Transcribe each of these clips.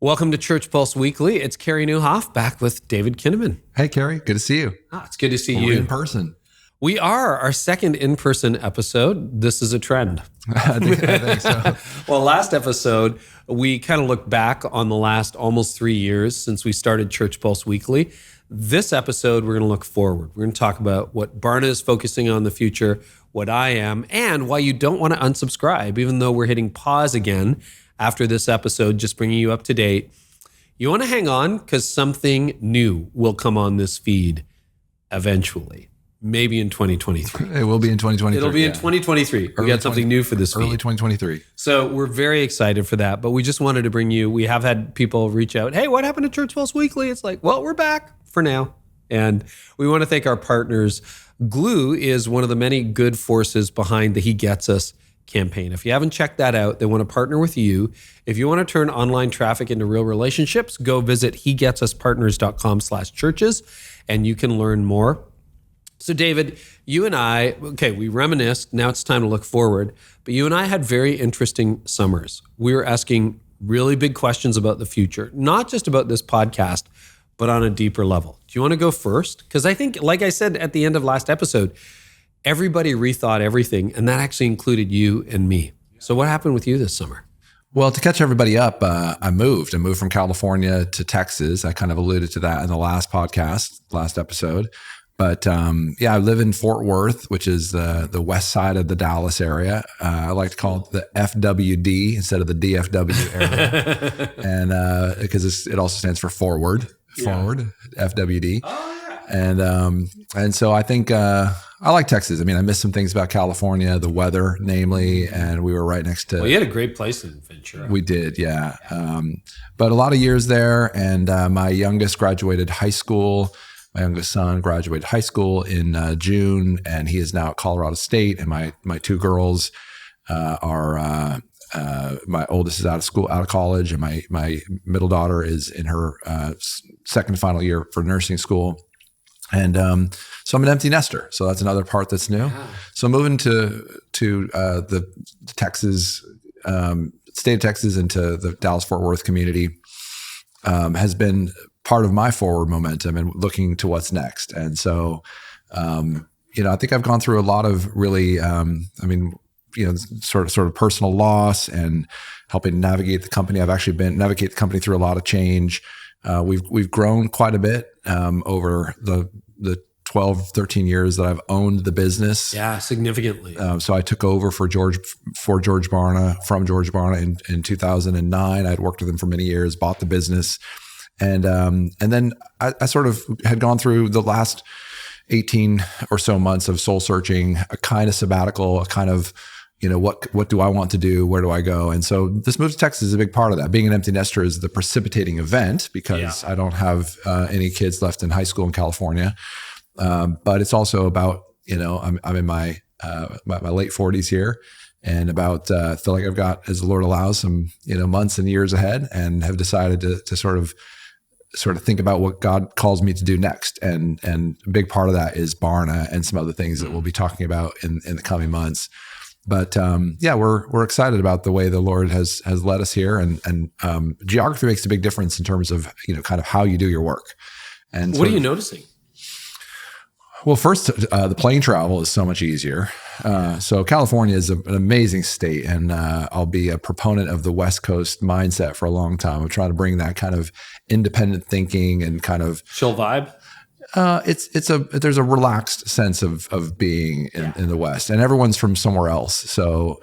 Welcome to Church Pulse Weekly. It's Carey Nieuwhof back with David Kinnaman. Hey, Carey. Good to see you. It's good to see you. We're in person. We are. Our second in-person episode. This is a trend. I think so. Well, last episode, we kind of looked back on the last almost 3 years since we started Church Pulse Weekly. This episode, we're going to look forward. We're going to talk about what Barna is focusing on in the future, what I am, and why you don't want to unsubscribe, even though we're hitting pause again after this episode, just bringing you up to date. You want to hang on because something new will come on this feed eventually, maybe in 2023. It will be in 2023. It'll be in 2023. We got something new for this feed. Early 2023. So we're very excited for that, but we just wanted to bring you, we have had people reach out, hey, what happened to Church Pulse Weekly? It's like, well, we're back for now. And we want to thank our partners. Glue is one of the many good forces behind the He Gets Us campaign. If you haven't checked that out, they want to partner with you. If you want to turn online traffic into real relationships, go visit hegetsuspartners.com/churches and you can learn more. So David, you and I, we reminisced. Now it's time to look forward. But you and I had very interesting summers. We were asking really big questions about the future, not just about this podcast, but on a deeper level. Do you want to go first? Because I think, like I said at the end of last episode, everybody rethought everything, and that actually included you and me. So what happened with you this summer? Well, to catch everybody up, I moved from California to Texas. I kind of alluded to that in the last episode. But I live in Fort Worth, which is the west side of the Dallas area. I like to call it the FWD instead of the DFW area. And because it also stands for forward, FWD. Oh, yeah. And so I think I like Texas. I mean, I miss some things about California, the weather, namely, and we were right next to. Well, you had a great place in Ventura. We did, yeah. But a lot of years there, and my youngest graduated high school. My youngest son graduated high school in June, and he is now at Colorado State. And my two girls are. My oldest is out of college, and my middle daughter is in her second and final year for nursing school. And so I'm an empty nester. So that's another part that's new. Yeah. So moving to the Texas, state of Texas, into the Dallas-Fort Worth community has been part of my forward momentum and looking to what's next. And so, I think I've gone through a lot of really, sort of personal loss and helping navigate the company. I've actually navigate the company through a lot of change. We've grown quite a bit over the 12, 13 years that I've owned the business. Yeah, significantly. So I took over from George Barna in 2009. I'd worked with him for many years, bought the business. And then I sort of had gone through the last 18 or so months of soul searching, a kind of sabbatical, a kind of, what do I want to do? Where do I go? And so this move to Texas is a big part of that. Being an empty nester is the precipitating event because I don't have any kids left in high school in California. But it's also about, I'm in my late 40s here, and about feel like I've got, as the Lord allows, some months and years ahead, and have decided to sort of think about what God calls me to do next. And a big part of that is Barna and some other things that we'll be talking about in the coming months. But we're excited about the way the Lord has led us here, and geography makes a big difference in terms of kind of how you do your work. And what are you noticing? Well, first, the plane travel is so much easier. So California is an amazing state, and I'll be a proponent of the West Coast mindset for a long time. I'm trying to bring that kind of independent thinking and kind of chill vibe. There's a relaxed sense of being in the West, and everyone's from somewhere else. So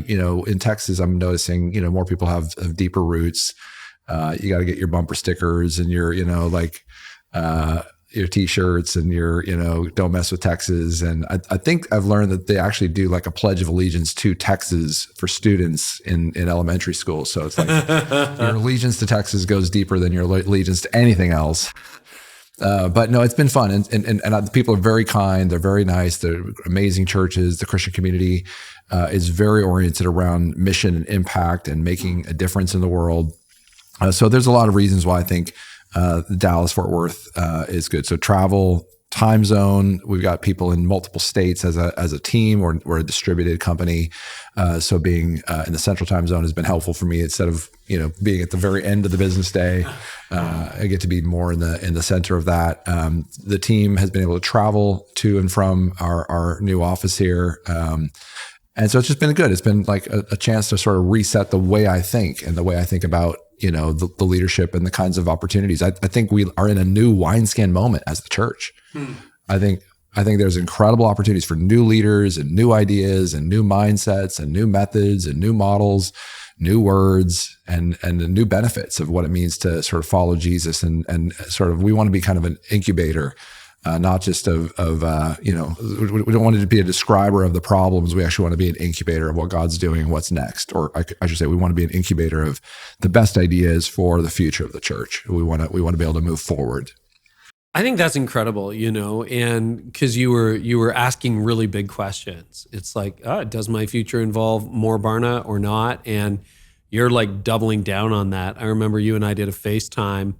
in Texas, I'm noticing more people have deeper roots. You got to get your bumper stickers and your your t-shirts and your, don't mess with Texas. And I think I've learned that they actually do like a pledge of allegiance to Texas for students in elementary school. So it's like your allegiance to Texas goes deeper than your allegiance to anything else. But no, it's been fun. And the people are very kind. They're very nice. They're amazing churches. The Christian community is very oriented around mission and impact and making a difference in the world. So there's a lot of reasons why I think Dallas-Fort Worth is good. So travel, time zone. We've got people in multiple states as a team. We're a distributed company. So being in the central time zone has been helpful for me instead of, being at the very end of the business day. I get to be more in the center of that. The team has been able to travel to and from our new office here. And so it's just been good. It's been like a chance to sort of reset the way I think and the way I think about, the leadership and the kinds of opportunities. I think we are in a new wineskin moment as the church. I think there's incredible opportunities for new leaders and new ideas and new mindsets and new methods and new models, new words and new benefits of what it means to sort of follow Jesus and sort of, we want to be kind of an incubator. Not just of we don't want it to be a describer of the problems. We actually want to be an incubator of what God's doing and what's next. Or I should say, we want to be an incubator of the best ideas for the future of the church. We want to be able to move forward. I think that's incredible, and because you were asking really big questions. It's like, does my future involve more Barna or not? And you're like doubling down on that. I remember you and I did a FaceTime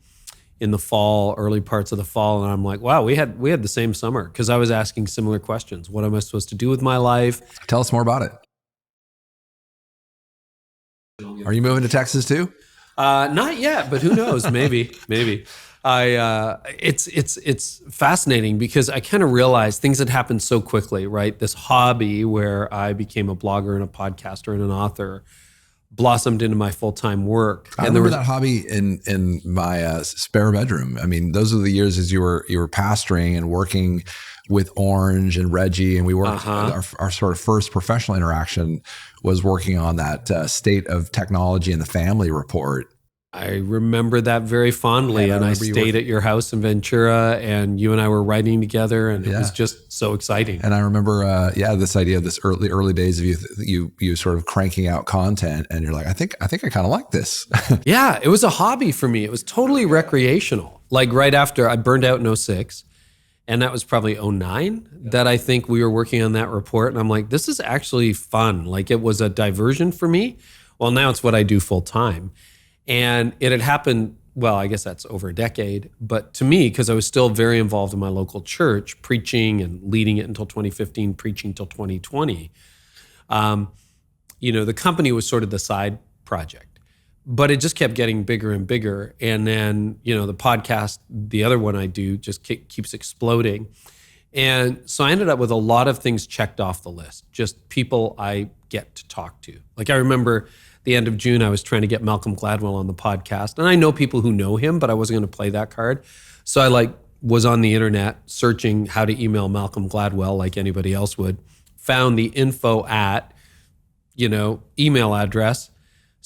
in the fall, early parts of the fall. And I'm like, wow, we had the same summer, because I was asking similar questions. What am I supposed to do with my life? Tell us more about it. Are you moving to Texas too? Not yet, but who knows? Maybe. It's fascinating because I kind of realized things had happened so quickly, right? This hobby where I became a blogger and a podcaster and an author blossomed into my full-time work. I remember that hobby in my spare bedroom. I mean, those are the years as you were pastoring and working with Orange and Reggie, and we worked. Our sort of first professional interaction was working on that State of Technology and the Family report. I remember that very fondly, and I stayed at your house in Ventura, and you and I were writing together, and it was just so exciting. And I remember, this idea of this early days of you sort of cranking out content, and you're like, I think I kind of like this. Yeah, it was a hobby for me. It was totally recreational. Like right after I burned out in 2006, and that was probably 2009 that I think we were working on that report, and I'm like, this is actually fun. Like it was a diversion for me. Well, now it's what I do full time. And it had happened, well, I guess that's over a decade. But to me, because I was still very involved in my local church, preaching and leading it until 2015, preaching till 2020, the company was sort of the side project. But it just kept getting bigger and bigger. And then, the podcast, the other one I do, just keeps exploding. And so I ended up with a lot of things checked off the list, just people I get to talk to. Like I remember the end of June, I was trying to get Malcolm Gladwell on the podcast. And I know people who know him, but I wasn't going to play that card. So I was on the internet searching how to email Malcolm Gladwell like anybody else would. Found the info at, email address.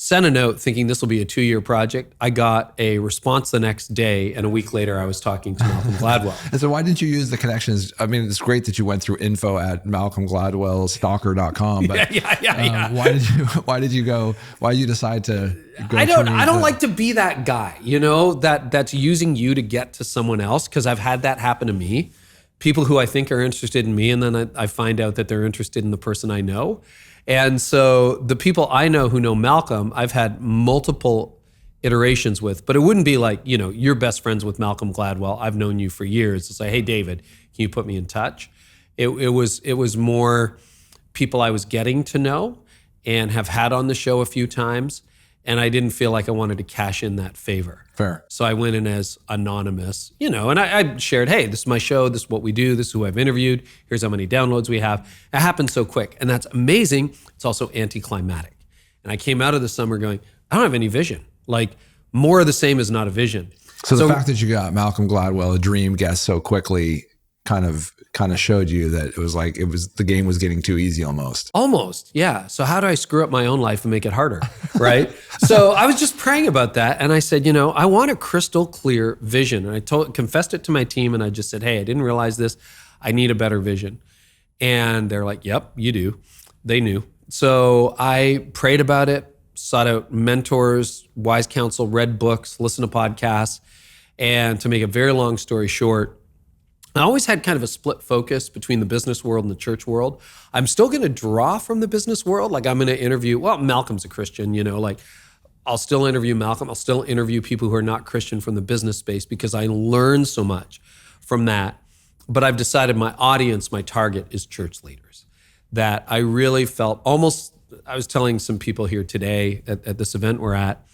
Sent a note thinking this will be a 2-year project. I got a response the next day, and a week later I was talking to Malcolm Gladwell. And so why didn't you use the connections? I mean, it's great that you went through info at malcolmgladwellstalker.com, but yeah. Why did you decide to go I don't like to be that guy, that's using you to get to someone else, because I've had that happen to me. People who I think are interested in me, and then I find out that they're interested in the person I know. And so the people I know who know Malcolm, I've had multiple iterations with, but it wouldn't be like, you're best friends with Malcolm Gladwell. I've known you for years. To say, hey, David, can you put me in touch? It was more people I was getting to know and have had on the show a few times. And I didn't feel like I wanted to cash in that favor. Fair. So I went in as anonymous, and I shared, hey, this is my show. This is what we do. This is who I've interviewed. Here's how many downloads we have. It happened so quick. And that's amazing. It's also anticlimactic. And I came out of the summer going, I don't have any vision. Like more of the same is not a vision. So the fact that you got Malcolm Gladwell, a dream guest so quickly kind of showed you that the game was getting too easy almost. Almost, yeah. So how do I screw up my own life and make it harder, right? So I was just praying about that, and I said, I want a crystal clear vision. And I confessed it to my team, and I just said, hey, I didn't realize this. I need a better vision. And they're like, yep, you do. They knew. So I prayed about it, sought out mentors, wise counsel, read books, listened to podcasts, and to make a very long story short, I always had kind of a split focus between the business world and the church world. I'm still going to draw from the business world. Like I'm going to interview, Malcolm's a Christian, I'll still interview Malcolm. I'll still interview people who are not Christian from the business space because I learned so much from that. But I've decided my audience, my target is church leaders. That I really felt almost, I was telling some people here today at this event we're at,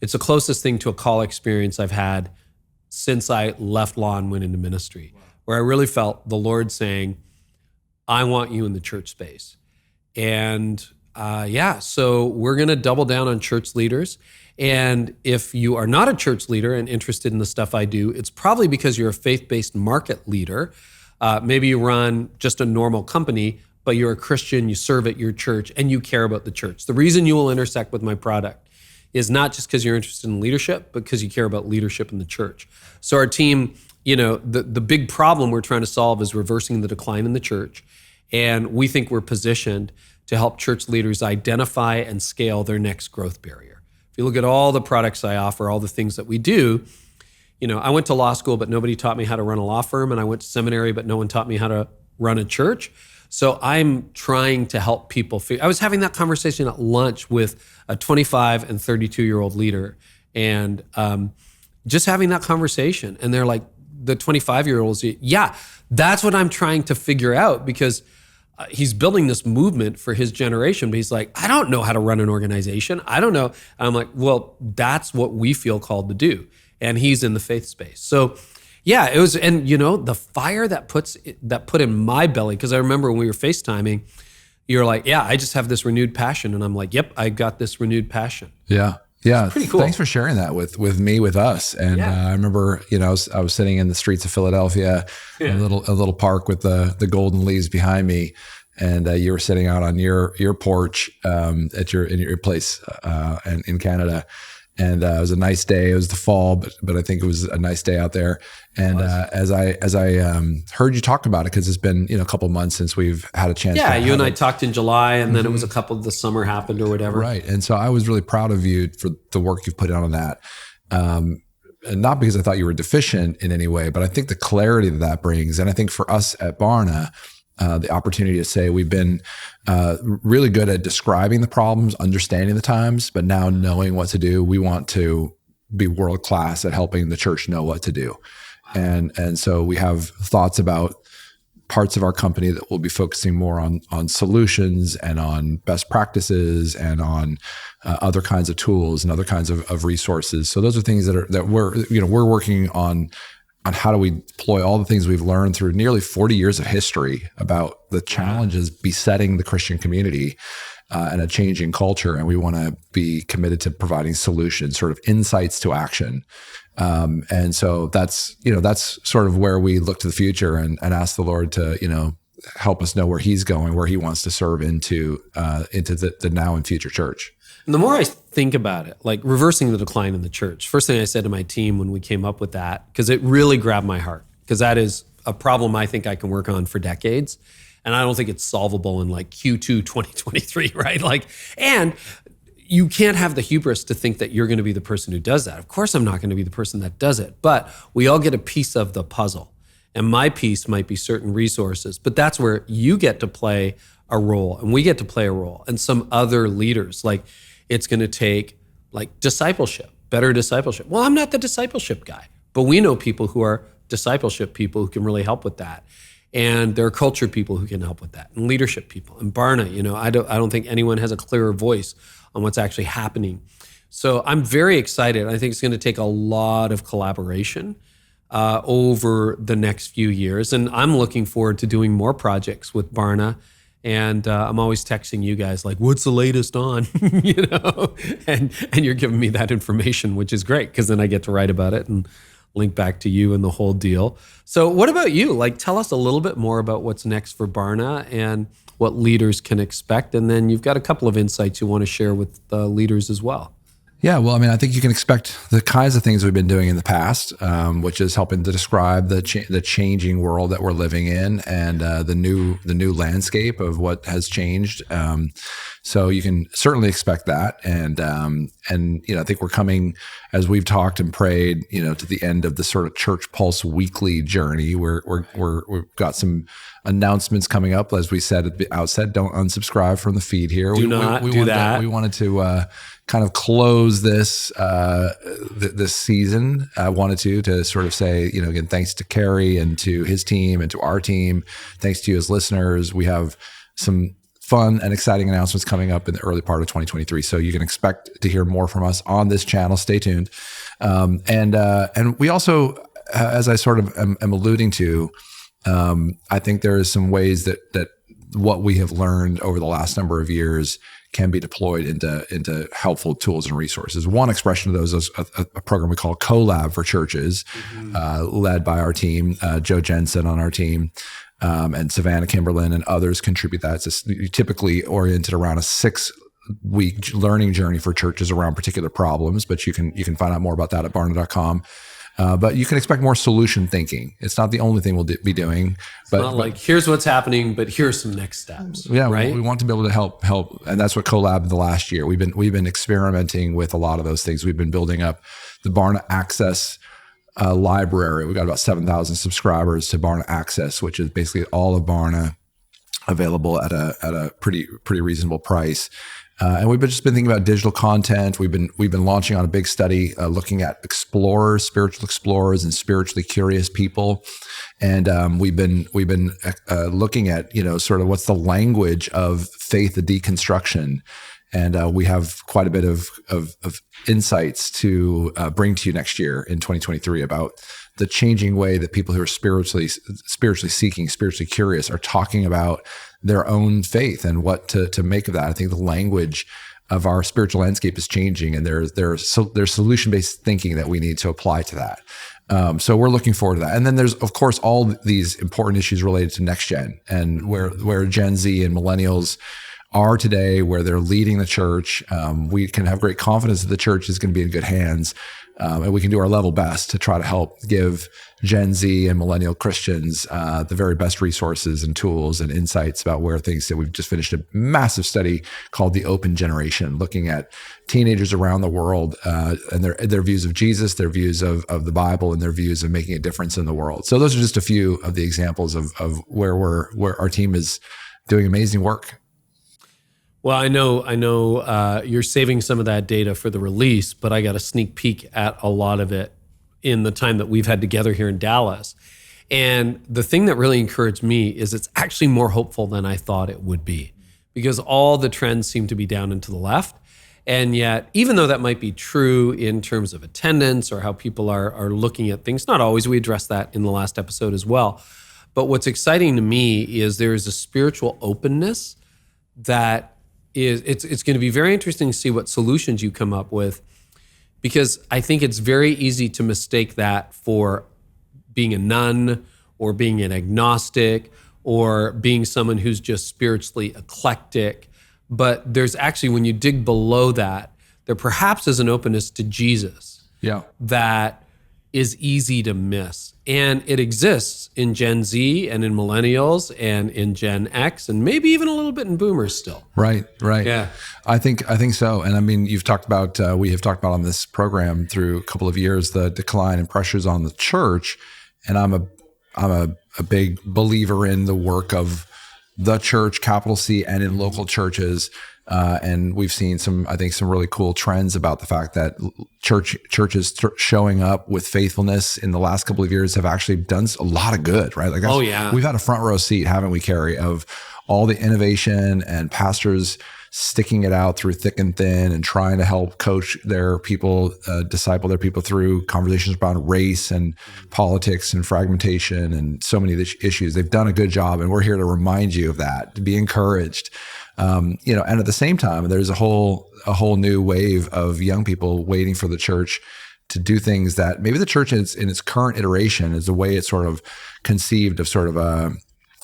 it's the closest thing to a call experience I've had since I left law and went into ministry, where I really felt the Lord saying, I want you in the church space. And so we're going to double down on church leaders. And if you are not a church leader and interested in the stuff I do, it's probably because you're a faith-based market leader. Maybe you run just a normal company, but you're a Christian, you serve at your church, and you care about the church. The reason you will intersect with my product is not just because you're interested in leadership, but because you care about leadership in the church. So our team, the big problem we're trying to solve is reversing the decline in the church. And we think we're positioned to help church leaders identify and scale their next growth barrier. If you look at all the products I offer, all the things that we do, I went to law school, but nobody taught me how to run a law firm. And I went to seminary, but no one taught me how to run a church. So I'm trying to help people. I was having that conversation at lunch with a 25 and 32-year-old leader, and just having that conversation. And they're like, the 25-year-olds, yeah, that's what I'm trying to figure out, because he's building this movement for his generation, but he's like, I don't know how to run an organization. I don't know. I'm like, well, that's what we feel called to do. And he's in the faith space. So yeah, it was, and the fire that put in my belly, because I remember when we were FaceTiming, you're like, yeah, I just have this renewed passion. And I'm like, yep, I got this renewed passion. Yeah. Yeah. Pretty cool. Thanks for sharing that with us. And I remember, I was sitting in the streets of Philadelphia, in a little park with the golden leaves behind me. And you were sitting out on your porch in your place in Canada. And it was a nice day. It was the fall, but I think it was a nice day out there. And as I heard you talk about it, because it's been a couple months since we've had a chance. Yeah, you and I talked in July, and then it was a couple of the summer happened or whatever. Right, and so I was really proud of you for the work you've put on that. And not because I thought you were deficient in any way, but I think the clarity that brings, and I think for us at Barna, the opportunity to say we've been really good at describing the problems, understanding the times, but now knowing what to do. We want to be world-class at helping the church know what to do. And so we have thoughts about parts of our company that will be focusing more on solutions and on best practices and on other kinds of tools and other kinds of resources. So those are things that we're working on how do we deploy all the things we've learned through nearly 40 years of history about the challenges besetting the Christian community and a changing culture. And we want to be committed to providing solutions, sort of insights to action. And so that's sort of where we look to the future and ask the Lord to, help us know where he's going, where he wants to serve into the now and future church. And the more I think about it, like reversing the decline in the church, first thing I said to my team when we came up with that, because it really grabbed my heart, because that is a problem I think I can work on for decades. And I don't think it's solvable in like Q2 2023, right? And you can't have the hubris to think that you're going to be the person who does that. Of course, I'm not going to be the person that does it, but we all get a piece of the puzzle. And my piece might be certain resources, but that's where you get to play a role and we get to play a role, and some other leaders. It's going to take discipleship, better discipleship. Well, I'm not the discipleship guy, but we know people who are discipleship people who can really help with that. And there are culture people who can help with that, and leadership people. And Barna, I don't think anyone has a clearer voice on what's actually happening. So I'm very excited. I think it's going to take a lot of collaboration over the next few years. And I'm looking forward to doing more projects with Barna. And I'm always texting you guys like, what's the latest on, and you're giving me that information, which is great, because then I get to write about it and link back to you and the whole deal. So what about you? Tell us a little bit more about what's next for Barna and what leaders can expect. And then you've got a couple of insights you want to share with the leaders as well. Yeah, well, I think you can expect the kinds of things we've been doing in the past, which is helping to describe the changing world that we're living in and the new landscape of what has changed. So you can certainly expect that. And I think we're coming, as we've talked and prayed, to the end of the sort of Church Pulse weekly journey. We've got some announcements coming up. As we said at the outset, don't unsubscribe from the feed here. Do not do that. We wanted to kind of close this this season. I wanted to sort of say, again, thanks to Carey and to his team and to our team. Thanks to you as listeners. We have some fun and exciting announcements coming up in the early part of 2023. So you can expect to hear more from us on this channel. Stay tuned. And we also, as I sort of am alluding to, I think there is some ways that what we have learned over the last number of years can be deployed into helpful tools and resources. One expression of those is a program we call CoLab for churches, led by our team, Joe Jensen on our team, and Savannah Kimberlin and others contribute that. It's typically oriented around a 6-week learning journey for churches around particular problems, but you can find out more about that at barna.com. But you can expect more solution thinking. It's not the only thing we'll be doing. But not like, here's what's happening, but here's some next steps. Yeah, right? We want to be able to help. And that's what CoLab the last year. We've been experimenting with a lot of those things. We've been building up the Barna Access library. We've got about 7,000 subscribers to Barna Access, which is basically all of Barna available at a pretty reasonable price. And we've just been thinking about digital content. We've been launching on a big study looking at spiritual explorers, and spiritually curious people. And we've been looking at sort of what's the language of faith deconstruction. And we have quite a bit of insights to bring to you next year in 2023 about the changing way that people who are spiritually seeking, spiritually curious are talking about their own faith and what to make of that. I think the language of our spiritual landscape is changing, and there's solution-based thinking that we need to apply to that. So we're looking forward to that. And then there's, of course, all these important issues related to next gen and where Gen Z and millennials are today, where they're leading the church. We can have great confidence that the church is going to be in good hands. And we can do our level best to try to help give Gen Z and millennial Christians the very best resources and tools and insights about where things that we've just finished a massive study called The Open Generation, looking at teenagers around the world and their views of Jesus, their views of the Bible, and their views of making a difference in the world. So those are just a few of the examples of where our team is doing amazing work. Well, I know you're saving some of that data for the release, but I got a sneak peek at a lot of it in the time that we've had together here in Dallas. And the thing that really encouraged me is it's actually more hopeful than I thought it would be, because all the trends seem to be down and to the left. And yet, even though that might be true in terms of attendance or how people are looking at things, not always, we addressed that in the last episode as well. But what's exciting to me is there is a spiritual openness that it's going to be very interesting to see what solutions you come up with, because I think it's very easy to mistake that for being a nun or being an agnostic or being someone who's just spiritually eclectic. But there's actually, when you dig below that, there perhaps is an openness to Jesus that is easy to miss. And it exists in Gen Z and in millennials and in Gen X and maybe even a little bit in boomers still. Right. Yeah. I think so. And I mean, we have talked about on this program through a couple of years, the decline and pressures on the church. And I'm a big believer in the work of the church, capital C, and in local churches. And we've seen some really cool trends about the fact that churches showing up with faithfulness in the last couple of years have actually done a lot of good, right? Like, we've had a front row seat, haven't we, Carey, of all the innovation and pastors sticking it out through thick and thin and trying to help coach their people, disciple their people through conversations about race and politics and fragmentation and so many of the issues. They've done a good job, and we're here to remind you of that, to be encouraged. And at the same time, there's a whole new wave of young people waiting for the church to do things that maybe the church is in its current iteration is the way it's sort of conceived of, sort of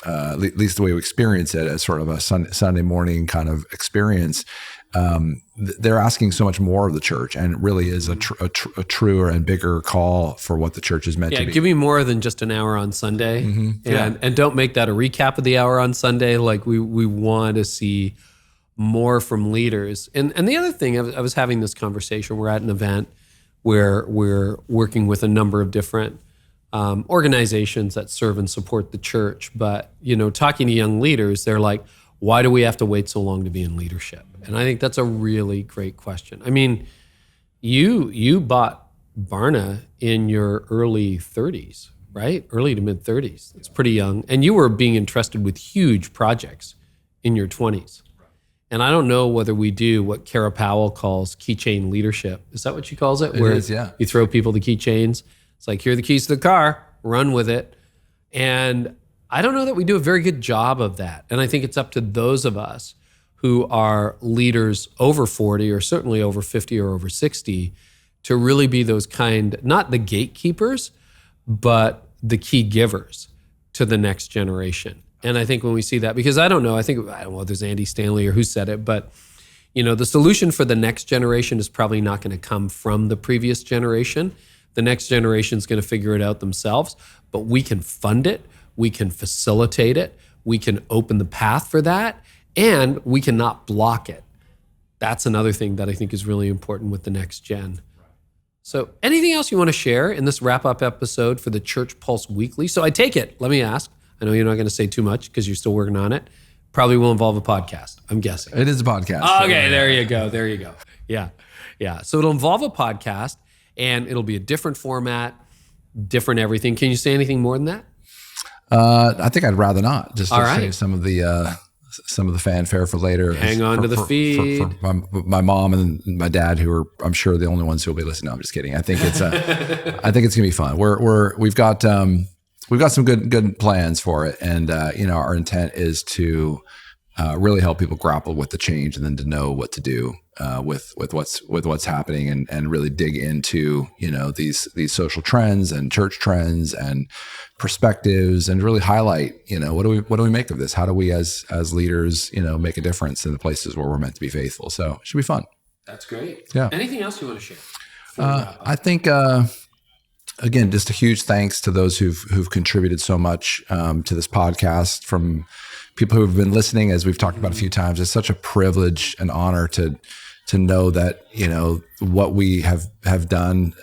at least the way we experience it as sort of a Sunday morning kind of experience. They're asking so much more of the church, and it really is a truer and bigger call for what the church is meant to be. Give me more than just an hour on Sunday, and don't make that a recap of the hour on Sunday. Like we want to see more from leaders. And the other thing, I was having this conversation. We're at an event where we're working with a number of different organizations that serve and support the church. But, talking to young leaders, they're like, why do we have to wait so long to be in leadership? And I think that's a really great question. I mean, you bought Barna in your early 30s, right? Early to mid 30s. It's pretty young. And you were being entrusted with huge projects in your 20s. And I don't know whether we do what Kara Powell calls keychain leadership. Is that what she calls it? It is, yeah. You throw people the keychains. It's like, here are the keys to the car, run with it. And I don't know that we do a very good job of that. And I think it's up to those of us who are leaders over 40 or certainly over 50 or over 60 to really be those not the gatekeepers, but the key givers to the next generation. And I think when we see that, because I don't know if there's Andy Stanley or who said it, but the solution for the next generation is probably not going to come from the previous generation. The next generation is going to figure it out themselves, but we can fund it, we can facilitate it, we can open the path for that, and we cannot block it. That's another thing that I think is really important with the next gen. So anything else you want to share in this wrap-up episode for the Church Pulse Weekly? So I take it, let me ask, I know you're not going to say too much because you're still working on it. Probably will involve a podcast, I'm guessing. It is a podcast. Okay, there you go. Yeah. So it'll involve a podcast and it'll be a different format, different everything. Can you say anything more than that? I think I'd rather not. Just to All right. save some of the fanfare for later. Hang on to the feed. For my mom and my dad, who are, I'm sure, the only ones who will be listening. No, I'm just kidding. I think it's gonna be fun. We've got some good plans for it, and our intent is to really help people grapple with the change, and then to know what to do with what's happening, and really dig into these social trends and church trends and perspectives, and really highlight what do we make of this? How do we as leaders make a difference in the places where we're meant to be faithful? So it should be fun. That's great. Yeah. Anything else you want to share? I think. Again, just a huge thanks to those who've contributed so much to this podcast, from people who have been listening, as we've talked about a few times. It's such a privilege and honor to know that what we have done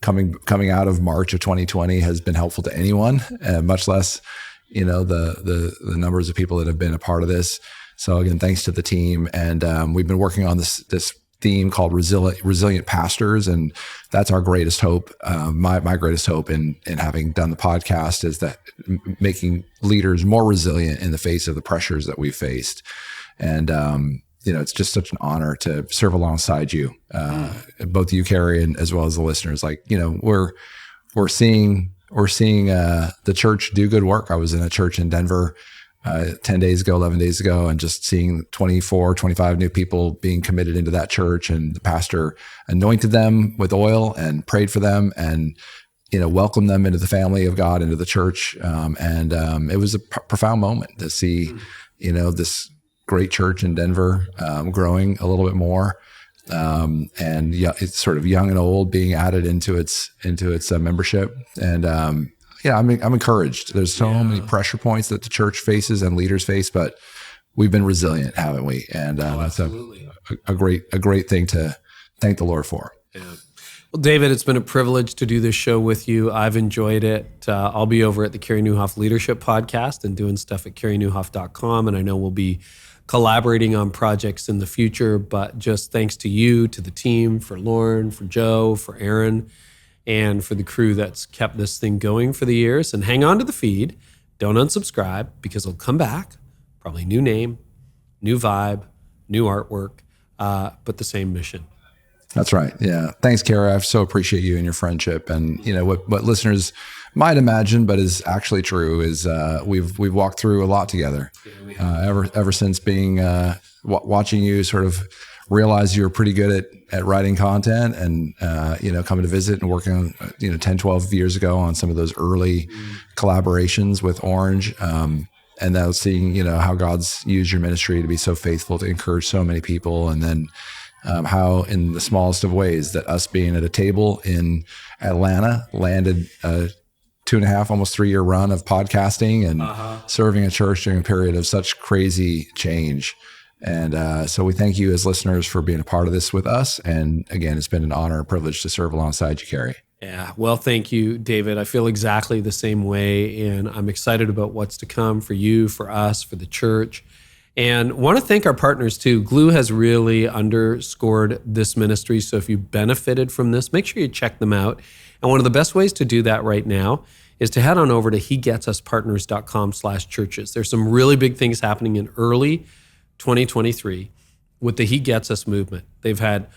coming out of March of 2020 has been helpful to anyone, much less the numbers of people that have been a part of this. So again, thanks to the team, and we've been working on this theme called resilient pastors, and that's our greatest hope. My greatest hope in having done the podcast is that making leaders more resilient in the face of the pressures that we've faced. And it's just such an honor to serve alongside you, both you, Carey, and as well as the listeners. We're seeing the church do good work. I was in a church in Denver 11 days ago, and just seeing 24, 25 new people being committed into that church, and the pastor anointed them with oil and prayed for them, and welcomed them into the family of God, into the church. It was a profound moment to see, this great church in Denver growing a little bit more, and it's sort of young and old being added into its membership. And I'm encouraged. There's so many pressure points that the church faces and leaders face, but we've been resilient, haven't we? And that's a great thing to thank the Lord for. Yeah. Well, David, it's been a privilege to do this show with you. I've enjoyed it. I'll be over at the Carey Nieuwhof Leadership Podcast and doing stuff at careynieuwhof.com, and I know we'll be collaborating on projects in the future. But just thanks to you, to the team, for Lauren, for Joe, for Aaron, and for the crew that's kept this thing going for the years. And hang on to the feed. Don't unsubscribe, because it'll come back. Probably new name, new vibe, new artwork, but the same mission. That's right. Yeah. Thanks, Kara. I so appreciate you and your friendship. And what listeners might imagine, but is actually true, is we've walked through a lot together. Ever since being watching you sort of realize you were pretty good at writing content, and coming to visit and working on 10, 12 years ago on some of those early collaborations with Orange, and now seeing how God's used your ministry to be so faithful to encourage so many people, and then how in the smallest of ways that us being at a table in Atlanta landed a 2.5, almost 3-year run of podcasting and serving a church during a period of such crazy change. And so we thank you as listeners for being a part of this with us. And again, it's been an honor and privilege to serve alongside you, Carey. Yeah, well, thank you, David. I feel exactly the same way, and I'm excited about what's to come for you, for us, for the church. And want to thank our partners too. Glue has really underscored this ministry. So if you benefited from this, make sure you check them out. And one of the best ways to do that right now is to head on over to hegetsuspartners.com/churches. There's some really big things happening in early 2023 with the He Gets Us movement. They've had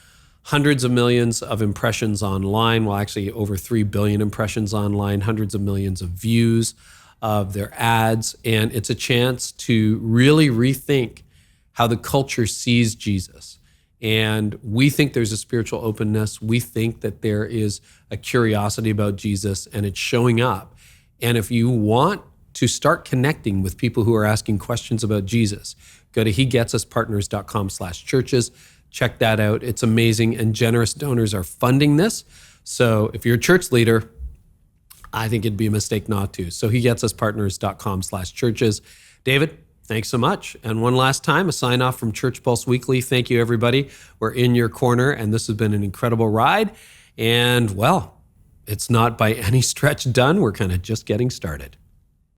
hundreds of millions of impressions online, well, actually over 3 billion impressions online, hundreds of millions of views of their ads. And it's a chance to really rethink how the culture sees Jesus. And we think there's a spiritual openness. We think that there is a curiosity about Jesus, and it's showing up. And if you want to start connecting with people who are asking questions about Jesus, go to hegetsuspartners.com/churches. Check that out. It's amazing, and generous donors are funding this. So if you're a church leader, I think it'd be a mistake not to. So hegetsuspartners.com/churches. David, thanks so much. And one last time, a sign off from Church Pulse Weekly. Thank you, everybody. We're in your corner, and this has been an incredible ride. And well, it's not by any stretch done. We're kind of just getting started.